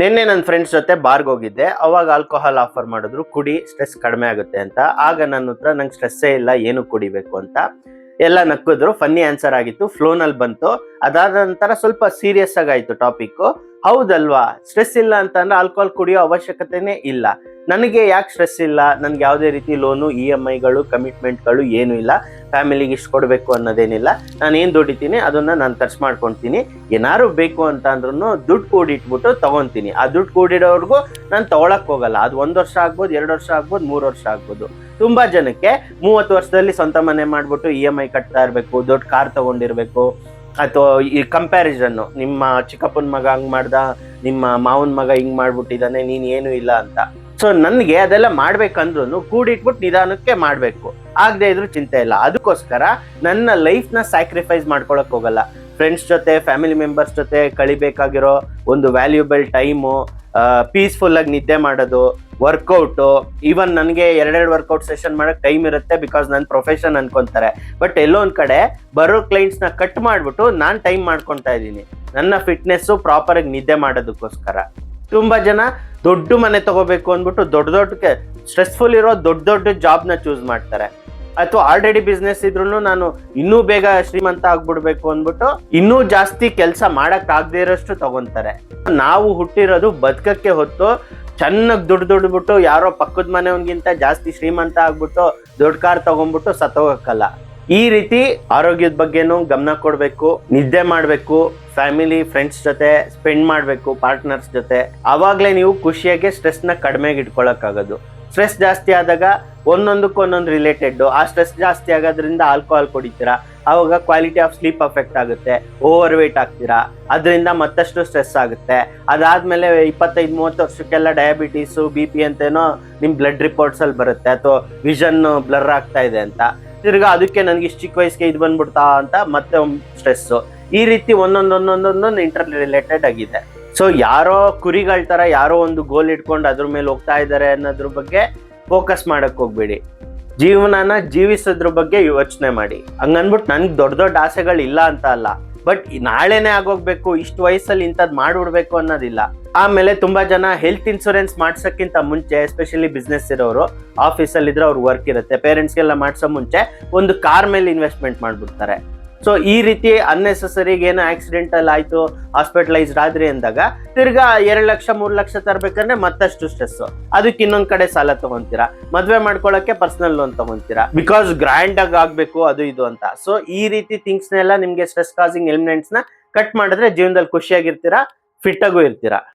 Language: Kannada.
ನಿನ್ನೆ ನನ್ನ ಫ್ರೆಂಡ್ಸ್ ಜೊತೆ ಬಾರ್ಗೆ ಹೋಗಿದ್ದೆ. ಅವಾಗ ಆಲ್ಕೋಹಾಲ್ ಆಫರ್ ಮಾಡಿದ್ರು, ಕುಡಿ ಸ್ಟ್ರೆಸ್ ಕಡಿಮೆ ಆಗುತ್ತೆ ಅಂತ. ಆಗ ನನ್ನ ಹತ್ರ ನಂಗೆ ಸ್ಟ್ರೆಸ್ಸೇ ಇಲ್ಲ, ಏನು ಕುಡಿಬೇಕು ಅಂತ ಎಲ್ಲ ನಕ್ಕಿದ್ರು. ಫನ್ನಿ ಆನ್ಸರ್ ಆಗಿತ್ತು, ಫ್ಲೋನಲ್ಲಿ ಬಂತು. ಅದಾದ ನಂತರ ಸ್ವಲ್ಪ ಸೀರಿಯಸ್ ಆಗಾಯ್ತು ಟಾಪಿಕ್. ಹೌದಲ್ವಾ, ಸ್ಟ್ರೆಸ್ ಇಲ್ಲ ಅಂತಂದ್ರೆ ಆಲ್ಕೋಹಾಲ್ ಕುಡಿಯೋ ಅವಶ್ಯಕತೆನೇ ಇಲ್ಲ. ನನಗೆ ಯಾಕೆ ಸ್ಟ್ರೆಸ್ ಇಲ್ಲ, ನನ್ಗೆ ಯಾವುದೇ ರೀತಿ ಲೋನು, EMIಗಳು, ಕಮಿಟ್ಮೆಂಟ್ಗಳು ಏನೂ ಇಲ್ಲ. ಫ್ಯಾಮಿಲಿಗೆ ಇಷ್ಟು ಕೊಡಬೇಕು ಅನ್ನೋದೇನಿಲ್ಲ. ನಾನು ಏನು ದುಡಿತೀನಿ ಅದನ್ನ ನಾನು ಖರ್ಚು ಮಾಡ್ಕೊತೀನಿ. ಏನಾದ್ರು ಬೇಕು ಅಂತ ಅಂದ್ರೂ ದುಡ್ಡು ಕೂಡಿಟ್ಬಿಟ್ಟು ತಗೊಂತೀನಿ. ಆ ದುಡ್ಡು ಕೂಡಿಡೋರ್ಗು ನಾನು ತಗೊಳಕ್ ಹೋಗಲ್ಲ. ಅದು 1 ವರ್ಷ ಆಗ್ಬೋದು, 2 ವರ್ಷ ಆಗ್ಬೋದು, 3 ವರ್ಷ ಆಗ್ಬೋದು. ತುಂಬಾ ಜನಕ್ಕೆ 30 ವರ್ಷದಲ್ಲಿ ಸ್ವಂತ ಮನೆ ಮಾಡ್ಬಿಟ್ಟು EMI ಕಟ್ತಾ ಇರ್ಬೇಕು, ದೊಡ್ಡ ಕಾರ್ ತಗೊಂಡಿರ್ಬೇಕು. ಅಥವಾ ಈ ಕಂಪ್ಯಾರಿಸನ್, ನಿಮ್ಮ ಚಿಕ್ಕಪ್ಪನ ಮಗ ಹಂಗ್ ಮಾಡ್ದ, ನಿಮ್ಮ ಮಾವನ್ ಮಗ ಹಿಂಗ್ ಮಾಡ್ಬಿಟ್ಟಿದ್ದಾನೆ, ನೀನ್ ಏನು ಇಲ್ಲ ಅಂತ. ಸೊ ನನ್ಗೆ ಅದೆಲ್ಲ ಮಾಡ್ಬೇಕಂದ್ರು ಕೂಡಿಟ್ಬಿಟ್ಟು ನಿಧಾನಕ್ಕೆ ಮಾಡ್ಬೇಕು. ಆಗದೆ ಇದ್ರು ಚಿಂತೆ ಇಲ್ಲ. ಅದಕ್ಕೋಸ್ಕರ ನನ್ನ ಲೈಫ್ ನ ಸ್ಯಾಕ್ರಿಫೈಸ್ ಮಾಡ್ಕೊಳಕ್ ಹೋಗಲ್ಲ. ಫ್ರೆಂಡ್ಸ್ ಜೊತೆ, ಫ್ಯಾಮಿಲಿ ಮೆಂಬರ್ಸ್ ಜೊತೆ ಕಳಿಬೇಕಾಗಿರೋ ಒಂದು ವ್ಯಾಲ್ಯೂಬಲ್ ಟೈಮು, ಪೀಸ್ಫುಲ್ ಆಗಿ ನಿದ್ದೆ ಮಾಡೋದು, ವರ್ಕೌಟು. ಈವನ್ ನನಗೆ 2 ವರ್ಕೌಟ್ ಸೆಷನ್ ಮಾಡಕ್ ಟೈಮ್ ಇರುತ್ತೆ, ಬಿಕಾಸ್ ನನ್ನ ಪ್ರೊಫೆಷನ್ ಅನ್ಕೊಂತಾರೆ. ಬಟ್ ಎಲ್ಲೋ ಒಂದ್ ಕಡೆ ಬರೋ ಕ್ಲೈಂಟ್ಸ್ ನ ಕಟ್ ಮಾಡ್ಬಿಟ್ಟು ನಾನ್ ಟೈಮ್ ಮಾಡ್ಕೊಂತಾ ಇದ್ದೀನಿ ನನ್ನ ಫಿಟ್ನೆಸ್ ಪ್ರಾಪರ್ ಆಗಿ ನಿದ್ದೆ ಮಾಡೋದಕ್ಕೋಸ್ಕರ. ತುಂಬಾ ಜನ ದೊಡ್ಡ ಮನೆ ತಗೋಬೇಕು ಅಂದ್ಬಿಟ್ಟು ದೊಡ್ಡ ಸ್ಟ್ರೆಸ್ಫುಲ್ ಇರೋ ದೊಡ್ಡ ಜಾಬ್ನ ಚೂಸ್ ಮಾಡ್ತಾರೆ. ಅಥವಾ ಆಲ್ರೆಡಿ ಬಿಸ್ನೆಸ್ ಇದ್ರು ನಾನು ಇನ್ನೂ ಬೇಗ ಶ್ರೀಮಂತ ಆಗ್ಬಿಡ್ಬೇಕು ಅಂದ್ಬಿಟ್ಟು ಇನ್ನೂ ಜಾಸ್ತಿ ಕೆಲಸ ಮಾಡಕ್ ಆಗದೆ ಇರೋಷ್ಟು ತಗೊಂತಾರೆ. ನಾವು ಹುಟ್ಟಿರೋದು ಬದುಕಕ್ಕೆ ಹೊತ್ತು ಚೆನ್ನಾಗಿ ದುಡ್ಬಿಟ್ಟು ಯಾರೋ ಪಕ್ಕದ ಮನೆಯವನ್ಗಿಂತ ಜಾಸ್ತಿ ಶ್ರೀಮಂತ ಆಗ್ಬಿಟ್ಟು ದೊಡ್ಡ ಕಾರ್ ತಗೊಂಡ್ಬಿಟ್ಟು ಸತ್ತೋಗಕ್ಕಲ್ಲ. ಈ ರೀತಿ ಆರೋಗ್ಯದ ಬಗ್ಗೆನೂ ಗಮನ ಕೊಡ್ಬೇಕು, ನಿದ್ದೆ ಮಾಡ್ಬೇಕು, ಫ್ಯಾಮಿಲಿ ಫ್ರೆಂಡ್ಸ್ ಜೊತೆ ಸ್ಪೆಂಡ್ ಮಾಡ್ಬೇಕು, ಪಾರ್ಟ್ನರ್ಸ್ ಜೊತೆ. ಆವಾಗ್ಲೇ ನೀವು ಖುಷಿಯಾಗಿ ಸ್ಟ್ರೆಸ್ ನ ಕಡಿಮೆಗೆ ಇಟ್ಕೊಳಕ್ಕಾಗೋದು. ಸ್ಟ್ರೆಸ್ ಜಾಸ್ತಿ ಆದಾಗ ಒಂದೊಂದು ರಿಲೇಟೆಡ್. ಆ ಸ್ಟ್ರೆಸ್ ಜಾಸ್ತಿ ಆಗೋದ್ರಿಂದ ಆಲ್ಕೋಹಾಲ್ ಕುಡಿತೀರಾ, ಆವಾಗ ಕ್ವಾಲಿಟಿ ಆಫ್ ಸ್ಲೀಪ್ ಅಫೆಕ್ಟ್ ಆಗುತ್ತೆ, ಓವರ್ ವೇಟ್ ಆಗ್ತೀರಾ, ಅದರಿಂದ ಮತ್ತಷ್ಟು ಸ್ಟ್ರೆಸ್ ಆಗುತ್ತೆ. ಅದಾದ್ಮೇಲೆ 25-30 ವರ್ಷಕ್ಕೆಲ್ಲ ಡಯಾಬಿಟೀಸು, BP ಅಂತೇನೋ ನಿಮ್ ಬ್ಲಡ್ ರಿಪೋರ್ಟ್ಸ್ ಅಲ್ಲಿ ಬರುತ್ತೆ, ಅಥವಾ ವಿಷನ್ ಬ್ಲರ್ ಆಗ್ತಾ ಇದೆ ಅಂತ. ತಿರ್ಗಾ ಅದಕ್ಕೆ ನನ್ಗೆ ಇಷ್ಟು ಚಿಕ್ಕ ವಯಸ್ಸಿಗೆ ಇದು ಬಂದ್ಬಿಡ್ತಾ ಅಂತ ಮತ್ತೆ ಸ್ಟ್ರೆಸ್. ಈ ರೀತಿ ಒಂದೊಂದೊಂದೊಂದೊಂದೊಂದು ಇಂಟರ್ ರಿಲೇಟೆಡ್ ಆಗಿದೆ. ಸೊ ಯಾರೋ ಕುರಿಗಳ ತರ ಯಾರೋ ಒಂದು ಗೋಲ್ ಇಟ್ಕೊಂಡು ಅದ್ರ ಮೇಲೆ ಹೋಗ್ತಾ ಇದ್ದಾರೆ ಅನ್ನೋದ್ರ ಬಗ್ಗೆ ಫೋಕಸ್ ಮಾಡಕ್ ಹೋಗ್ಬೇಡಿ. ಜೀವನನ ಜೀವಿಸೋದ್ರ ಬಗ್ಗೆ ಯೋಚನೆ ಮಾಡಿ. ಹಂಗನ್ಬಿಟ್ಟು ನನ್ಗೆ ದೊಡ್ಡ ಆಸೆಗಳು ಇಲ್ಲ ಅಂತ ಅಲ್ಲ, ಬಟ್ ನಾಳೆನೆ ಆಗೋಗ್ಬೇಕು, ಇಷ್ಟು ವಯಸ್ಸಲ್ಲಿ ಇಂಥದ್ದು ಮಾಡ್ಬಿಡ್ಬೇಕು ಅನ್ನೋದಿಲ್ಲ. ಆಮೇಲೆ ತುಂಬಾ ಜನ ಹೆಲ್ತ್ ಇನ್ಶೂರೆನ್ಸ್ ಮಾಡ್ಸಕ್ಕಿಂತ ಮುಂಚೆ, ಎಸ್ಪೆಷಲಿ ಬಿಸ್ನೆಸ್ ಇರೋರು, ಆಫೀಸಲ್ಲಿ ಇದ್ರೆ ಅವ್ರ ವರ್ಕ್ ಇರುತ್ತೆ, ಪೇರೆಂಟ್ಸ್ಗೆಲ್ಲ ಮಾಡ್ಸೋ ಮುಂಚೆ ಒಂದು ಕಾರ್ ಮೇಲೆ ಇನ್ವೆಸ್ಟ್ಮೆಂಟ್ ಮಾಡ್ಬಿಡ್ತಾರೆ. ಸೊ ಈ ರೀತಿ ಅನ್ನೆಸೆಸರಿಗೆ ಏನೋ ಆಕ್ಸಿಡೆಂಟಲ್ ಆಯ್ತು, ಹಾಸ್ಪಿಟಲೈಸ್ಡ್ ಆದ್ರಿ ಅಂದಾಗ ತಿರ್ಗಾ 2 ಲಕ್ಷ 3 ಲಕ್ಷ ತರ್ಬೇಕಂದ್ರೆ ಮತ್ತಷ್ಟು ಸ್ಟ್ರೆಸ್. ಅದಕ್ಕೆ ಇನ್ನೊಂದ್ ಕಡೆ ಸಾಲ ತಗೊಂತೀರಾ, ಮದ್ವೆ ಮಾಡ್ಕೊಳಕ್ಕೆ ಪರ್ಸನಲ್ ಲೋನ್ ತಗೊಂತೀರಾ, ಬಿಕಾಸ್ ಗ್ರ್ಯಾಂಡ್ ಆಗಿ ಆಗ್ಬೇಕು ಅದು ಇದು ಅಂತ. ಸೊ ಈ ರೀತಿ ಥಿಂಗ್ಸ್ ನೆಲ್ಲ ನಿಮ್ಗೆ ಸ್ಟ್ರೆಸ್ ಕಾಸಿಂಗ್ ಎಲಿಮೆಂಟ್ಸ್ ನ ಕಟ್ ಮಾಡಿದ್ರೆ ಜೀವನದಲ್ಲಿ ಖುಷಿಯಾಗಿರ್ತೀರಾ, ಫಿಟ್ ಆಗು ಇರ್ತೀರಾ.